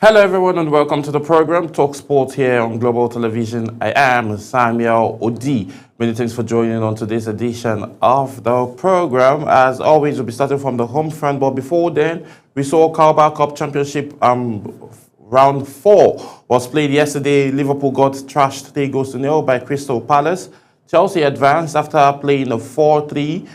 Hello, everyone, and welcome to the program Talk Sport here on Global Television. I am Samuel Odi. Many thanks for joining on today's edition of the program. As always, we'll be starting from the home front, but before then, we saw Carabao Cup Championship round 4 was played yesterday. Liverpool got trashed 3-0 by Crystal Palace. Chelsea advanced after playing a 4-3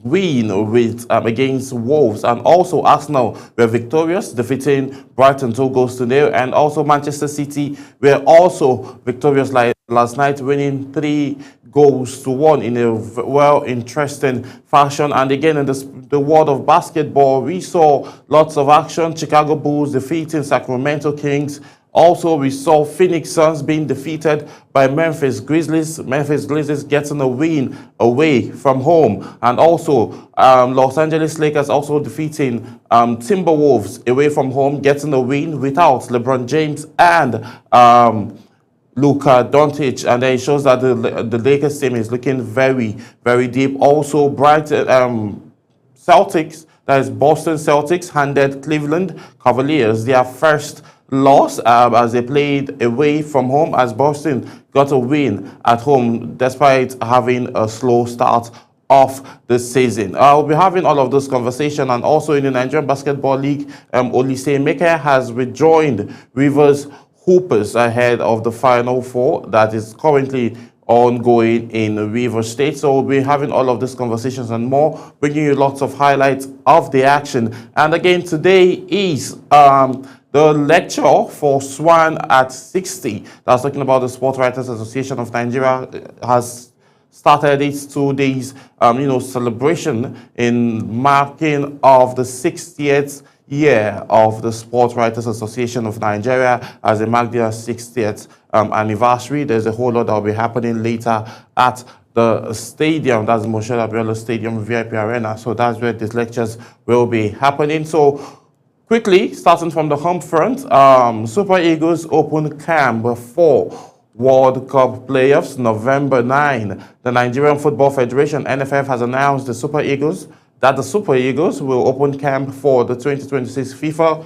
win with against Wolves, and also Arsenal were victorious, defeating Brighton 2-0, and also Manchester City were also victorious like last night, winning 3-1 in a interesting fashion. And again, in the world of basketball, we saw lots of action. Chicago Bulls defeating Sacramento Kings. Also, we saw Phoenix Suns being defeated by Memphis Grizzlies. Memphis Grizzlies getting a win away from home. And also, Los Angeles Lakers also defeating Timberwolves away from home, getting a win without LeBron James and Luka Doncic. And then it shows that the Lakers team is looking very, very deep. Also, Celtics, that is Boston Celtics, handed Cleveland Cavaliers their first loss as they played away from home, as Boston got a win at home despite having a slow start of the season. I'll be having all of this conversation, and also in the Nigerian Basketball League, Olise Meke has rejoined Rivers Hoopers ahead of the Final Four that is currently ongoing in Rivers State. So we'll be having all of these conversations and more, bringing you lots of highlights of the action. And again, today is the lecture for SWAN at 60. That's talking about the Sports Writers Association of Nigeria has started its 2 days, celebration in marking of the 60th year of the Sports Writers Association of Nigeria as they mark their 60th anniversary. There's a whole lot that will be happening later at the stadium. That's Moshola Abiola Stadium, VIP Arena. So that's where these lectures will be happening. So quickly, starting from the home front, Super Eagles open camp for World Cup playoffs November 9. The Nigerian Football Federation, NFF, has announced the Super Eagles will open camp for the 2026 FIFA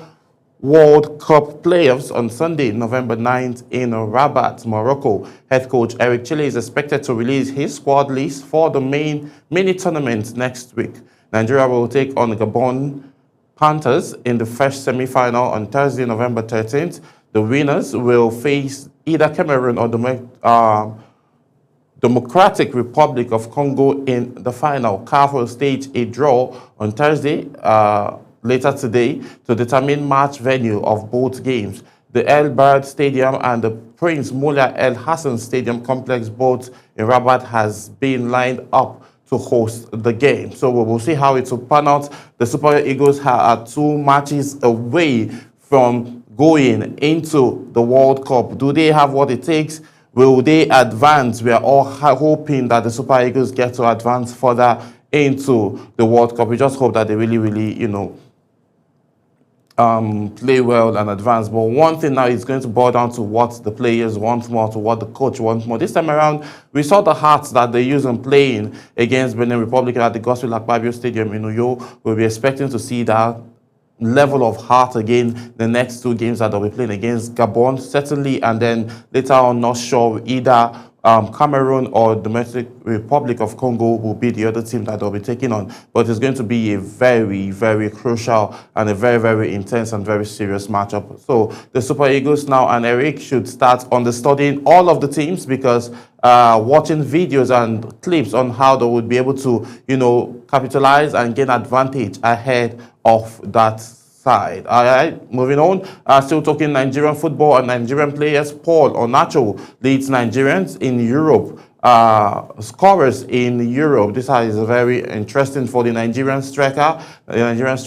World Cup playoffs on Sunday, November 9th in Rabat, Morocco. Head coach Eric Chile is expected to release his squad list for the main mini tournament next week. Nigeria will take on the Gabon Panthers in the first semi-final on Thursday, November 13th. The winners will face either Cameroon or Democratic Republic of Congo in the final. CAF will stage a draw on Thursday, later today, to determine match venue of both games. The El Bard Stadium and the Prince Moulay El Hassan Stadium complex, both in Rabat, has been lined up to host the game. So we will see how it will pan out. The Super Eagles are 2 matches away from going into the World Cup. Do they have what it takes? Will they advance? We are all hoping that the Super Eagles get to advance further into the World Cup. We just hope that they really, play well and advance. But one thing now is going to boil down to what the players want more, to what the coach wants more. This time around, we saw the hearts that they use in playing against Benin Republic at the Godswill Akpabio Stadium in Uyo. We'll be expecting to see that level of heart again the next 2 games that they'll be playing against Gabon, certainly, and then later on, not sure either Cameroon or Democratic Republic of Congo will be the other team that they'll be taking on. But it's going to be a very, very crucial and a very, very intense and very serious matchup. So the Super Eagles now and Eric should start understudying all of the teams, because watching videos and clips on how they would be able to, capitalize and gain advantage ahead of that side. All right, moving on. Still talking Nigerian football and Nigerian players. Paul Onacho leads Nigerians in Europe. Scorers in Europe. This is very interesting for the Nigerian striker. Nigerian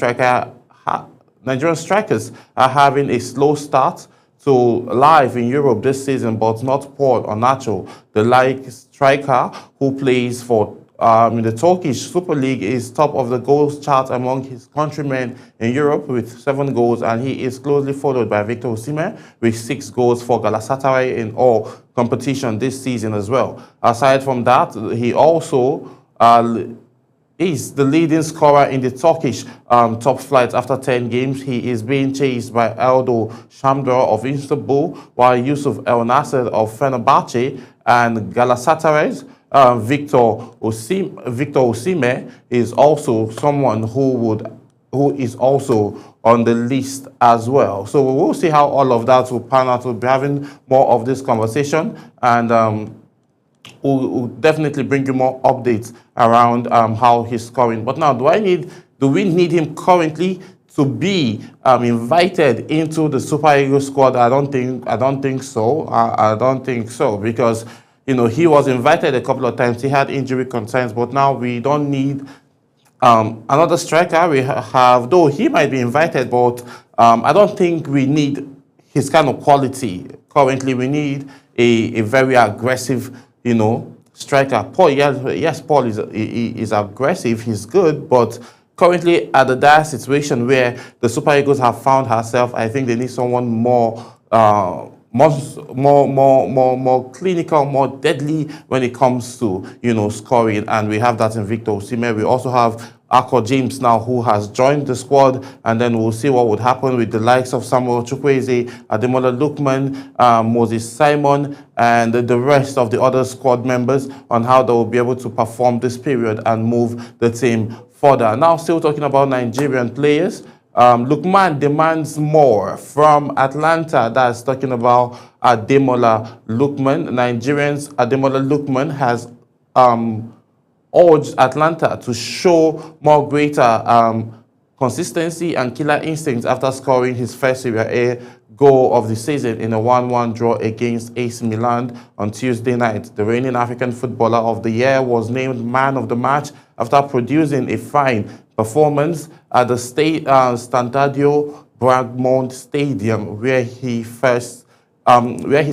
strikers are having a slow start to life in Europe this season, but not Paul Onacho. The striker who plays for in the Turkish Super League is top of the goals chart among his countrymen in Europe with 7 goals, and he is closely followed by Victor Osimhen with 6 goals for Galatasaray in all competition this season as well. Aside from that, he also is the leading scorer in the Turkish top flight after 10 games. He is being chased by Eldo Shamdor of Istanbul, while Yusuf El Nasser of Fenerbahce and Galatasaray's Victor Osimhen is also someone who is also on the list as well. So we will see how all of that will pan out. We'll be having more of this conversation, and we'll definitely bring you more updates around how he's scoring. But now, do we need him currently to be invited into the Super Eagles squad? I don't think so. I don't think so, because he was invited a couple of times. He had injury concerns, but now we don't need another striker. We have, though he might be invited, but I don't think we need his kind of quality. Currently, we need a very aggressive, striker. Paul, yes, Paul is aggressive. He's good, but currently at the dire situation where the Super Eagles have found herself, I think they need someone more clinical, more deadly when it comes to scoring, and we have that in Victor Osimhen. We also have Akor James now, who has joined the squad, and then we'll see what would happen with the likes of Samuel Chukwueze, Ademola Lookman, Moses Simon, and the rest of the other squad members on how they will be able to perform this period and move the team further. Now, still talking about Nigerian players, Lookman demands more from Atlanta. That's talking about Ademola Lookman. Nigerians Ademola Lookman has urged Atlanta to show more greater consistency and killer instincts after scoring his first Serie A goal of the season in a 1-1 draw against AC Milan on Tuesday night. The reigning African Footballer of the Year was named Man of the Match after producing a fine performance at the Stadio Bragmont Stadium, where his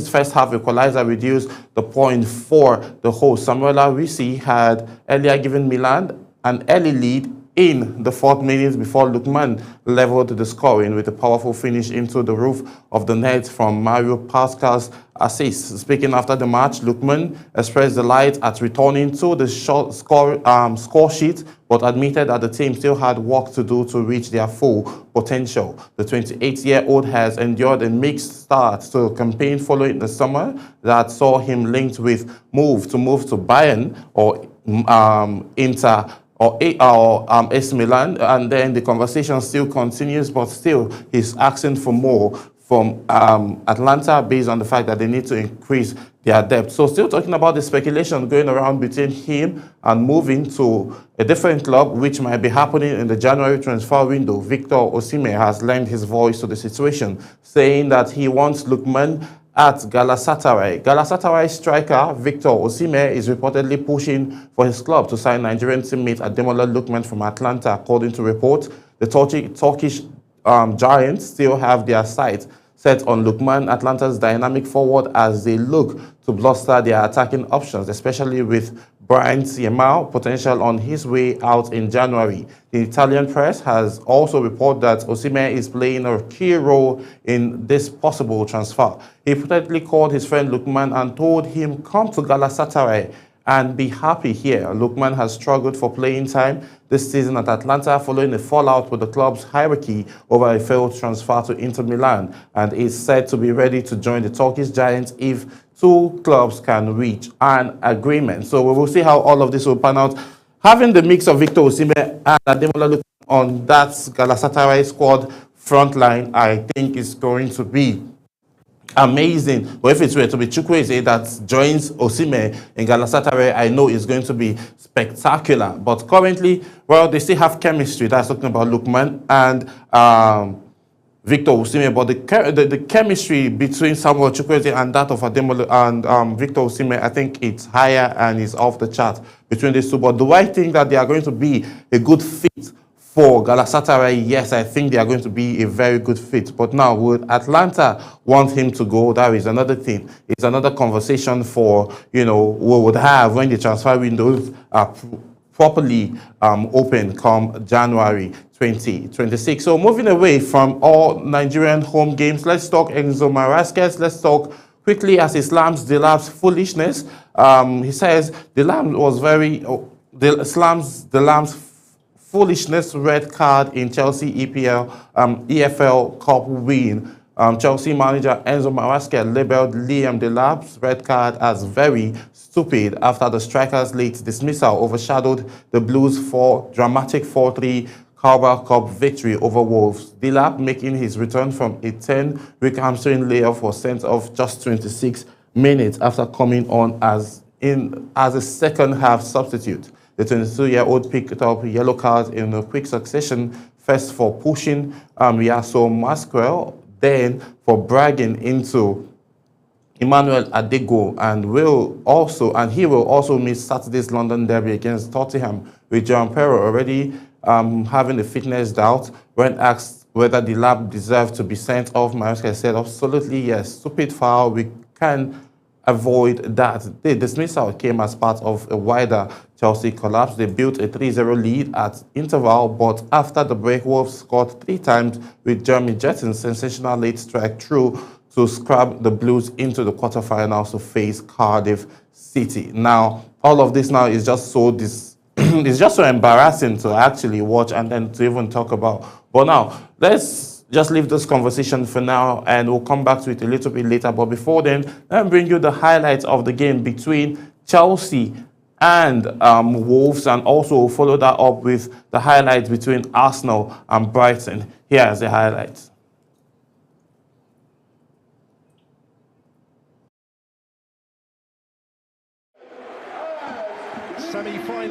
first half equalizer reduced the point for the host. Samuel Risi had earlier given Milan an early lead in the 4th minute before Lookman leveled the scoring with a powerful finish into the roof of the net from Mario Pascal's assist. Speaking after the match, Lookman expressed delight at returning to the score sheet, but admitted that the team still had work to do to reach their full potential. The 28-year-old has endured a mixed start to the campaign following the summer that saw him linked with move to Bayern or Inter or AC Milan, and then the conversation still continues, but still he's asking for more from Atlanta based on the fact that they need to increase their depth. So still talking about the speculation going around between him and moving to a different club, which might be happening in the January transfer window. Victor Osimhen has lent his voice to the situation, saying that he wants Lookman at Galatasaray. Galatasaray striker Victor Osimhen is reportedly pushing for his club to sign Nigerian teammate Ademola Lookman from Atlanta. According to reports, the Turkish Giants still have their sights set on Lookman, Atlanta's dynamic forward, as they look to bolster their attacking options, especially with Brian Yamal potential on his way out in January. The Italian press has also reported that Osimhen is playing a key role in this possible transfer. He reportedly called his friend Lookman and told him, "Come to Galatasaray and be happy here." Lookman has struggled for playing time this season at Atlanta following a fallout with the club's hierarchy over a failed transfer to Inter Milan, and is said to be ready to join the Turkish Giants if two clubs can reach an agreement. So we will see how all of this will pan out. Having the mix of Victor Osimhen and Ademola Lookman on that Galatasaray squad front line, I think is going to be amazing. But if it were to be Chukwueze that joins Osimhen in Galatasaray, I know it's going to be spectacular. But currently, well, they still have chemistry. That's talking about Lookman and Victor Osimhen. But the chemistry between Samuel Chukwueze and that of Ademola and Victor Osimhen, I think it's higher and is off the chart between these two. But do I think that they are going to be a good fit for Galatasaray? Yes, I think they are going to be a very good fit. But now, would Atlanta want him to go? That is another thing. It's another conversation for, we would have when the transfer windows are properly open come January 2026. So moving away from all Nigerian home games, let's talk Enzo Marescas. Let's talk quickly as he slams Delap's foolishness. He says Delap was very the Lambs foolishness red card in Chelsea EFL Cup win. Chelsea manager Enzo Maresca labelled Liam Delap's red card as very stupid after the striker's late dismissal overshadowed the Blues' dramatic 4-3 Carabao Cup victory over Wolves. Delap, making his return from a 10-week hamstring layoff, was sent off just 26 minutes after coming on as a second-half substitute. The 22-year-old picked up yellow cards in a quick succession, first for pushing Yaso Masquerel, then for bragging into Emmanuel Adego, and he will also miss Saturday's London derby against Tottenham, with João Pedro already having a fitness doubt. When asked whether the lab deserved to be sent off, Maresca said, "Absolutely yes, stupid foul, we can avoid that." The dismissal came as part of a wider Chelsea collapse. They built a 3-0 lead at interval, but after the break, Wolves scored 3 times, with Jeremy Jetton's sensational late strike through to scrap the Blues into the quarterfinals to face Cardiff City. Now, all of this now is just so it's just so embarrassing to actually watch and then to even talk about. But now, let's just leave this conversation for now, and we'll come back to it a little bit later. But before then, let me bring you the highlights of the game between Chelsea and Wolves, and also follow that up with the highlights between Arsenal and Brighton. Here is the highlights. Semi-final.